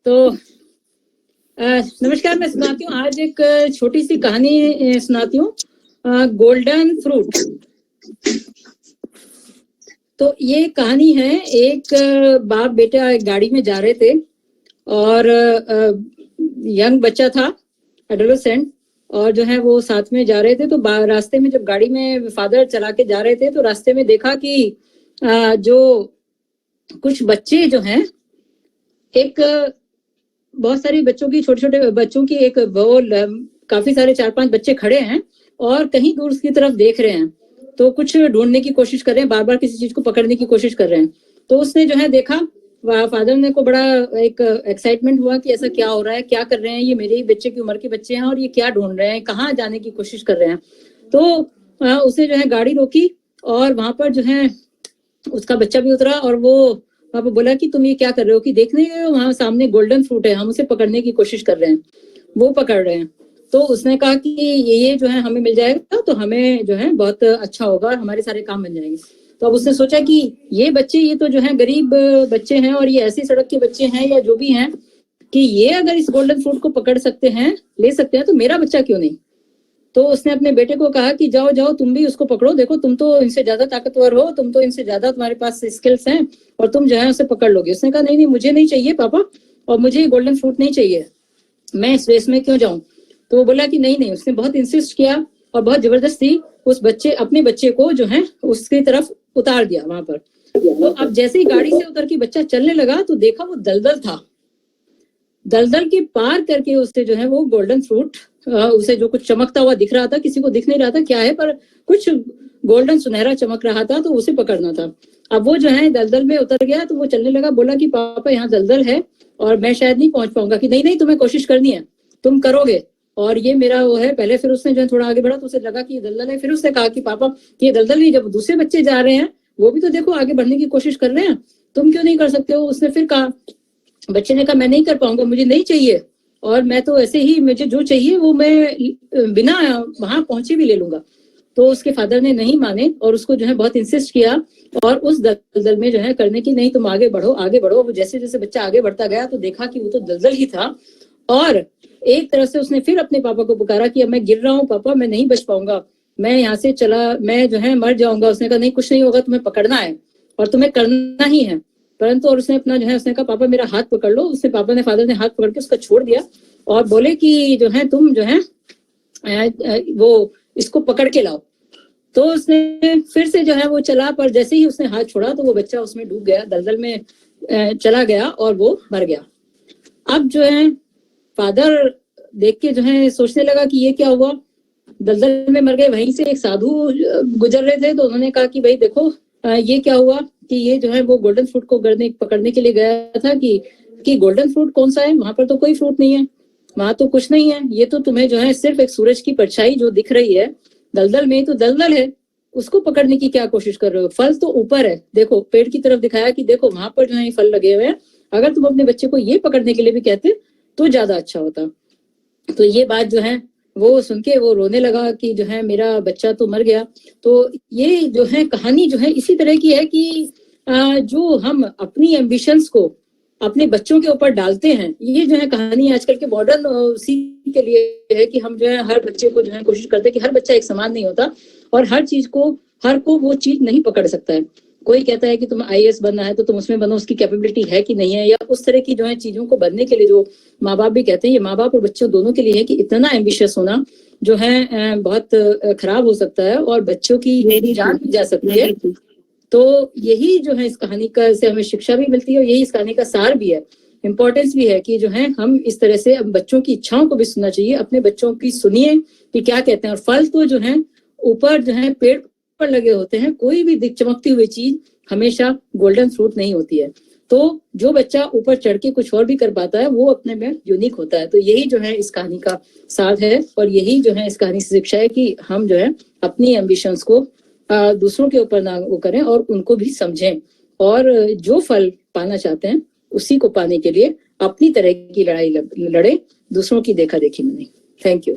तो नमस्कार, मैं सुनाती हूँ आज एक छोटी सी कहानी सुनाती हूँ, गोल्डन फ्रूट। तो ये कहानी है, एक बाप बेटा एक गाड़ी में जा रहे थे और यंग बच्चा था, एडोलेसेंट, और जो है वो साथ में जा रहे थे। तो रास्ते में जब गाड़ी में फादर चला के जा रहे थे तो रास्ते में देखा कि जो कुछ बच्चे जो हैं, एक बहुत सारी बच्चों की, छोटे छोटे बच्चों की एक वो काफी सारे 4-5 बच्चे खड़े हैं और कहीं दूर की तरफ देख रहे हैं। तो कुछ ढूंढने की कोशिश कर रहे हैं, बार बार किसी चीज को पकड़ने की कोशिश कर रहे हैं। तो उसने जो है देखा, फादर ने को बड़ा एक एक्साइटमेंट हुआ कि ऐसा क्या हो रहा है, क्या कर रहे हैं ये, मेरे ही बच्चे की उम्र के बच्चे हैं और ये क्या ढूंढ रहे हैं, कहाँ जाने की कोशिश कर रहे हैं। तो उसने जो है गाड़ी रोकी और वहां पर जो है उसका बच्चा भी उतरा और वो वहां पर बोला कि तुम ये क्या कर रहे हो, कि देखने गए हो, वहां सामने गोल्डन फ्रूट है, हम उसे पकड़ने की कोशिश कर रहे हैं, वो पकड़ रहे हैं। तो उसने कहा कि ये जो है हमें मिल जाएगा तो हमें जो है बहुत अच्छा होगा और हमारे सारे काम बन जाएंगे। तो अब उसने सोचा कि ये बच्चे, ये तो जो है गरीब बच्चे हैं और ये ऐसी सड़क के बच्चे हैं या जो भी हैं, कि ये अगर इस गोल्डन फ्रूट को पकड़ सकते हैं, ले सकते हैं, तो मेरा बच्चा क्यों नहीं। तो उसने अपने बेटे को कहा कि जाओ जाओ तुम भी उसको पकड़ो, देखो तुम तो इनसे ज्यादा ताकतवर हो, तुम तो इनसे ज्यादा, तुम्हारे पास स्किल्स हैं और तुम जो है उसे पकड़ लोगे। उसने कहा नहीं नहीं, मुझे नहीं चाहिए पापा, और मुझे ये गोल्डन फ्रूट नहीं चाहिए, मैं इस रेस में क्यों जाऊं। तो वो बोला कि नहीं नहीं। उसने बहुत इंसिस्ट किया और बहुत जबरदस्ती उस बच्चे, अपने बच्चे को जो है उसकी तरफ उतार दिया वहां पर। तो अब जैसे ही गाड़ी से उतर के बच्चा चलने लगा तो देखा वो दलदल था, दलदल के पार करके उससे जो है वो गोल्डन फ्रूट, उसे जो कुछ चमकता हुआ दिख रहा था, किसी को दिख नहीं रहा था क्या है, पर कुछ गोल्डन सुनहरा चमक रहा था, तो उसे पकड़ना था। अब वो जो है दलदल में उतर गया तो वो चलने लगा, बोला कि पापा यहाँ दलदल है और मैं शायद नहीं पहुंच पाऊंगा। कि नहीं नहीं, तुम्हें कोशिश करनी है, तुम करोगे, और ये मेरा वो है पहले। फिर उसने जो है थोड़ा आगे बढ़ा तो उसे लगा कि ये दलदल है। फिर उसने कहा कि पापा ये दलदल नहीं, जब दूसरे बच्चे जा रहे हैं वो भी तो देखो आगे बढ़ने की कोशिश कर रहे हैं, तुम क्यों नहीं कर सकते हो। उसने फिर कहा, बच्चे ने कहा मैं नहीं कर पाऊंगा, मुझे नहीं चाहिए, और मैं तो ऐसे ही, मुझे जो चाहिए वो मैं बिना वहां पहुंचे भी ले लूंगा। तो उसके फादर ने नहीं माने और उसको जो है बहुत इंसिस्ट किया और उस दलदल में जो है करने की, नहीं तुम आगे बढ़ो आगे बढ़ो। वो जैसे जैसे बच्चा आगे बढ़ता गया तो देखा कि वो तो दलदल ही था, और एक तरह से उसने फिर अपने पापा को पुकारा कि अब मैं गिर रहा हूँ पापा, मैं नहीं बच पाऊंगा, मैं यहाँ से चला, मैं जो है मर जाऊंगा। उसने कहा नहीं, कुछ नहीं होगा, तुम्हें पकड़ना है और तुम्हें करना ही है। परंतु और उसने अपना जो है, उसने कहा पापा मेरा हाथ पकड़ लो। उसने, पापा ने, फादर ने हाथ पकड़ के उसका छोड़ दिया और बोले कि जो है तुम जो है वो इसको पकड़ के लाओ। तो उसने फिर से जो है वो चला, पर जैसे ही उसने हाथ छोड़ा तो वो बच्चा उसमें डूब गया, दलदल में चला गया और वो मर गया। अब जो है फादर देख के जो है सोचने लगा कि ये क्या हुआ, दलदल में मर गए। वहीं से एक साधु गुजर रहे थे तो उन्होंने कहा कि भाई देखो ये क्या हुआ, कि ये जो है वो गोल्डन फ्रूट को पकड़ने के लिए गया था, कि गोल्डन फ्रूट कौन सा है, वहां पर तो कोई फ्रूट नहीं है, वहां तो कुछ नहीं है, ये तो तुम्हें जो है सिर्फ एक सूरज की परछाई जो दिख रही है दलदल में, तो दलदल है, उसको पकड़ने की क्या कोशिश कर रहे हो, फल तो ऊपर है, देखो पेड़ की तरफ दिखाया कि देखो वहां पर जो है फल लगे हुए हैं, अगर तुम अपने बच्चे को ये पकड़ने के लिए भी कहते तो ज्यादा अच्छा होता। तो ये बात जो है वो सुन के वो रोने लगा कि जो है मेरा बच्चा तो मर गया। तो ये जो है कहानी जो है इसी तरह की है कि जो हम अपनी एम्बिशंस को अपने बच्चों के ऊपर डालते हैं, ये जो है कहानी आजकल के मॉडर्न उसी के लिए है कि हम जो है हर बच्चे को जो है कोशिश करते हैं कि हर बच्चा एक समान नहीं होता और हर चीज को, हर को वो चीज नहीं पकड़ सकता है। कोई कहता है कि तुम आईएएस बनना है तो तुम उसमें बनो, उसकी कैपेबिलिटी है कि नहीं है, या उस तरह की जो है चीजों को बनने के लिए जो माँ बाप भी कहते हैं, ये माँ बाप और बच्चों दोनों के लिए है कि इतना एम्बिशियस होना जो है बहुत खराब हो सकता है और बच्चों की जान भी जा सकती है। तो यही जो है इस कहानी का से हमें शिक्षा भी मिलती है और यही इस कहानी का सार भी है, इम्पोर्टेंस भी है कि जो है हम इस तरह से बच्चों की इच्छाओं को भी सुनना चाहिए, अपने बच्चों की सुनिए कि क्या कहते हैं। और फल तो जो है ऊपर जो है पेड़ पर लगे होते हैं, कोई भी चमकती हुई चीज हमेशा गोल्डन फ्रूट नहीं होती है। तो जो बच्चा ऊपर चढ़ के कुछ और भी कर पाता है वो अपने में यूनिक होता है। तो यही जो है इस कहानी का सार है और यही जो है इस कहानी से शिक्षा है कि हम जो है अपनी एम्बिशंस को दूसरों के ऊपर ना वो करें और उनको भी समझें, और जो फल पाना चाहते हैं उसी को पाने के लिए अपनी तरह की लड़ाई लड़े, दूसरों की देखा देखी में नहीं। Thank you.